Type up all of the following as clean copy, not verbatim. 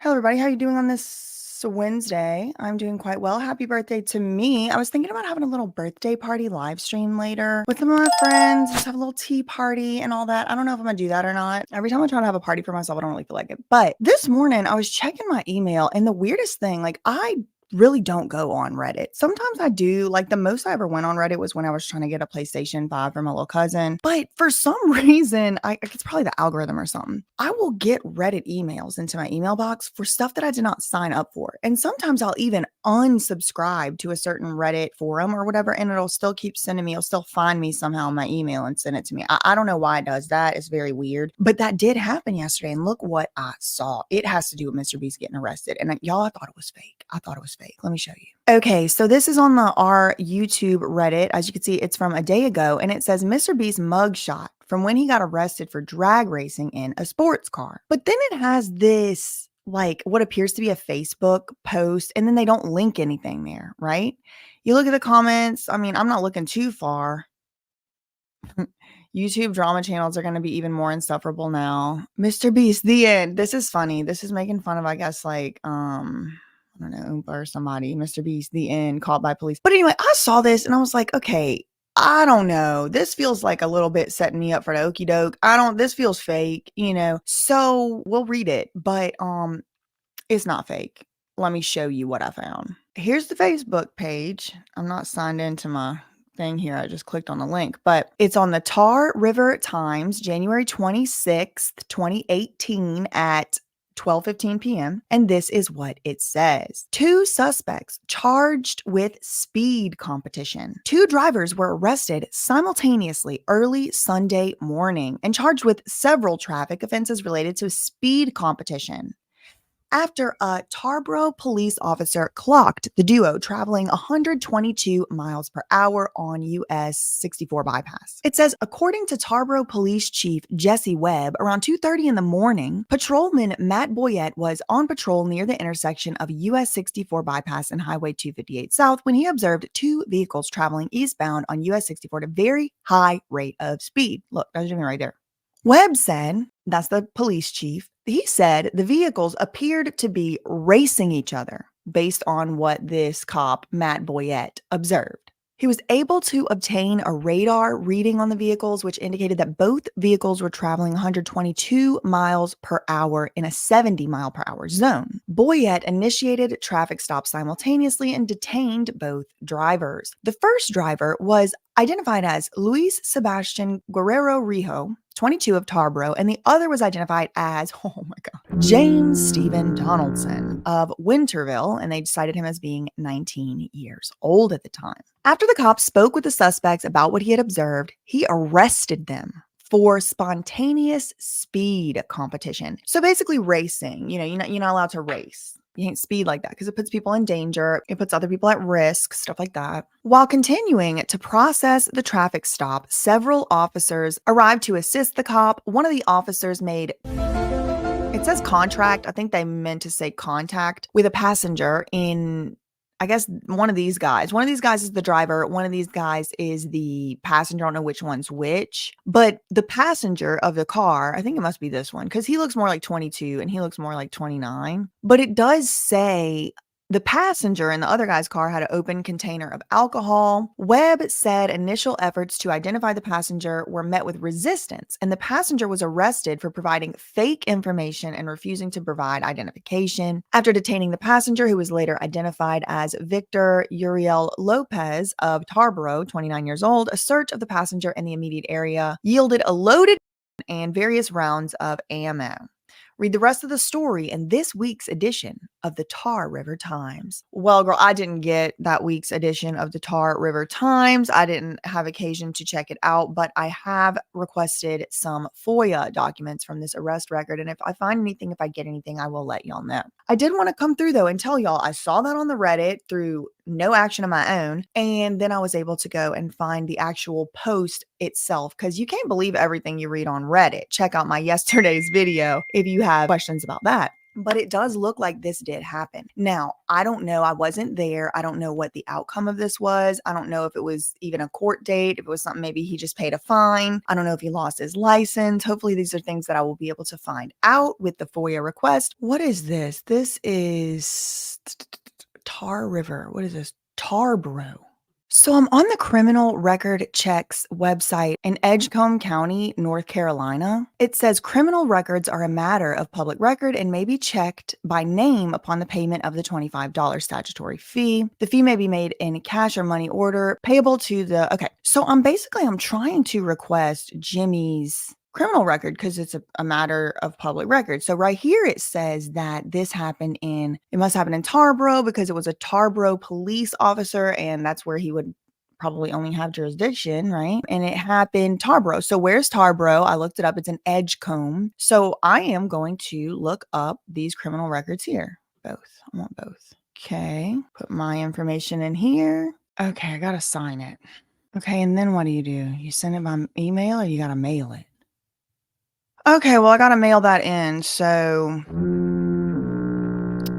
Hello, everybody. How are you doing on this Wednesday? I'm doing quite well. Happy birthday to me. I was thinking about having a little birthday party live stream later with some of my friends, just have a little tea party and all that. I don't know if I'm gonna do that or not. Every time I try to have a party for myself, I don't really feel like it. But this morning I was checking my email, and the weirdest thing, like I really don't go on Reddit. Sometimes I do. Like the most I ever went on Reddit was when I was trying to get a PlayStation 5 for my little cousin. But for some reason, it's probably the algorithm or something. I will get Reddit emails into my email box for stuff that I did not sign up for. And sometimes I'll even unsubscribe to a certain Reddit forum or whatever, and it'll still keep sending me, it'll still find me somehow in my email and send it to me. I don't know why it does that. It's very weird. But that did happen yesterday. And look what I saw. It has to do with MrBeast getting arrested. And y'all, I thought it was fake. I thought it was fake. Let me show you. Okay, so this is on our YouTube Reddit. As you can see, it's from a day ago, and it says MrBeast mugshot from when he got arrested for drag racing in a sports car. But then it has this, like, what appears to be a Facebook post, and then they don't link anything there, right? You look at the comments. I mean, I'm not looking too far. YouTube drama channels are going to be even more insufferable now. MrBeast, the end. This is funny. This is making fun of, I guess, like, I don't know, Oompa or somebody. MrBeast, the end, caught by police. But anyway, I saw this and I was like, okay, I don't know. This feels like a little bit setting me up for the okie doke. This feels fake, So we'll read it, but it's not fake. Let me show you what I found. Here's the Facebook page. I'm not signed into my thing here. I just clicked on the link, but it's on the Tar River Times, January 26th, 2018 at 12:15 p.m. And this is what it says. 2 suspects charged with speed competition. 2 drivers were arrested simultaneously early Sunday morning and charged with several traffic offenses related to speed competition after a Tarboro police officer clocked the duo traveling 122 miles per hour on US 64 bypass. It says, according to Tarboro Police Chief Jesse Webb, around 2:30 in the morning, patrolman Matt Boyette was on patrol near the intersection of US 64 bypass and Highway 258 South when he observed 2 vehicles traveling eastbound on US 64 at a very high rate of speed. Look, that's me right there. Webb said, that's the police chief, he said the vehicles appeared to be racing each other based on what this cop, Matt Boyette, observed. He was able to obtain a radar reading on the vehicles, which indicated that both vehicles were traveling 122 miles per hour in a 70 mile per hour zone. Boyette initiated traffic stops simultaneously and detained both drivers. The first driver was identified as Luis Sebastian Guerrero Rijo, 22 of Tarboro, and the other was identified as, oh my God, James Stephen Donaldson of Winterville, and they cited him as being 19 years old at the time. After the cops spoke with the suspects about what he had observed, he arrested them for spontaneous speed competition. So basically racing, you're not allowed to race. You can't speed like that because it puts people in danger. It puts other people at risk, stuff like that. While continuing to process the traffic stop, several officers arrived to assist the cop. One of the officers made, it says contract. I think they meant to say contact with a passenger in, I guess, one of these guys. One of these guys is the driver. One of these guys is the passenger. I don't know which one's which. But the passenger of the car, I think it must be this one, because he looks more like 22 and he looks more like 29. But it does say the passenger in the other guy's car had an open container of alcohol. Webb said initial efforts to identify the passenger were met with resistance, and the passenger was arrested for providing fake information and refusing to provide identification. After detaining the passenger, who was later identified as Victor Uriel Lopez of Tarboro, 29 years old, a search of the passenger in the immediate area yielded a loaded and various rounds of ammo. Read the rest of the story in this week's edition of the Tar River Times. Well, girl, I didn't get that week's edition of the Tar River Times. I didn't have occasion to check it out, but I have requested some FOIA documents from this arrest record. And if I find anything, if I get anything, I will let y'all know. I did want to come through though and tell y'all I saw that on the Reddit through no action of my own. And then I was able to go and find the actual post itself, because you can't believe everything you read on Reddit. Check out my yesterday's video if you have questions about that. but it does look like this did happen. Now, I don't know. I wasn't there. I don't know what the outcome of this was. I don't know if it was even a court date, if it was something maybe he just paid a fine. I don't know if he lost his license. Hopefully these are things that I will be able to find out with the FOIA request. What is this? This is Tar River. What is this? Tarboro. So I'm on the criminal record checks website in Edgecombe County, North Carolina. It says criminal records are a matter of public record and may be checked by name upon the payment of the $25 statutory fee. The fee may be made in cash or money order payable to the, okay. So I'm trying to request Jimmy's criminal record because it's a matter of public record. So right here it says that this happened it must happen in Tarboro because it was a Tarboro police officer and that's where he would probably only have jurisdiction, right? And it happened Tarboro. So where's Tarboro? I looked it up. It's in Edgecombe. So I am going to look up these criminal records here. Both. I want both. Okay. Put my information in here. Okay. I got to sign it. Okay. And then what do? You send it by email or you got to mail it? Okay, well, I gotta mail that in, so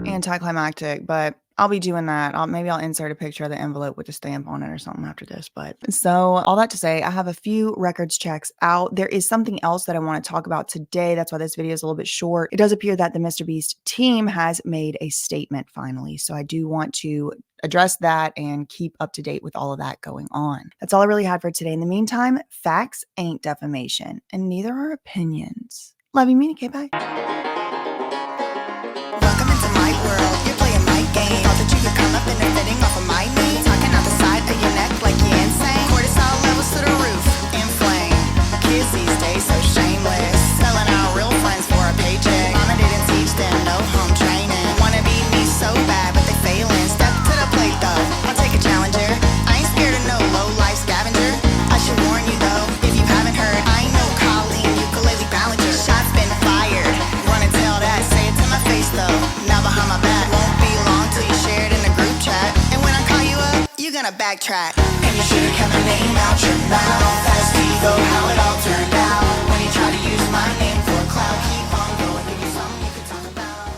anticlimactic, but I'll be doing that. Maybe I'll insert a picture of the envelope with a stamp on it or something after this. But so all that to say, I have a few records checks out. There is something else that I want to talk about today. That's why this video is a little bit short. It does appear that the MrBeast team has made a statement finally. So I do want to address that and keep up to date with all of that going on. That's all I really had for today. In the meantime, facts ain't defamation, and neither are opinions. Love you, Meanie. Okay, bye. Welcome into my world. You're playing my game. Thought that you could come up and they're fitting off of my knee. Talking out the side of your neck like you're insane. Cortisol levels to the roof. Inflame. Kids these days so shameless. Selling out real friends for a paycheck. Mama didn't teach them no home training. Wanna be me so bad, but they failing. Step to the plate though. I'll take a challenger. I ain't scared of no low life scavenger. I should warn you though, if you haven't heard, I ain't no Colleen ukulele ballanger. Shots been fired. Run and tell that. Say it to my face though. Now behind my back. Won't be long till you share it in the group chat. And when I call you up, you're gonna backtrack. And you should've kept my name out your mouth. That's Devo, how it all turned out. When you try to use my name for a clout, keep on going, give me something you can talk about.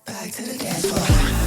Back to the dance floor.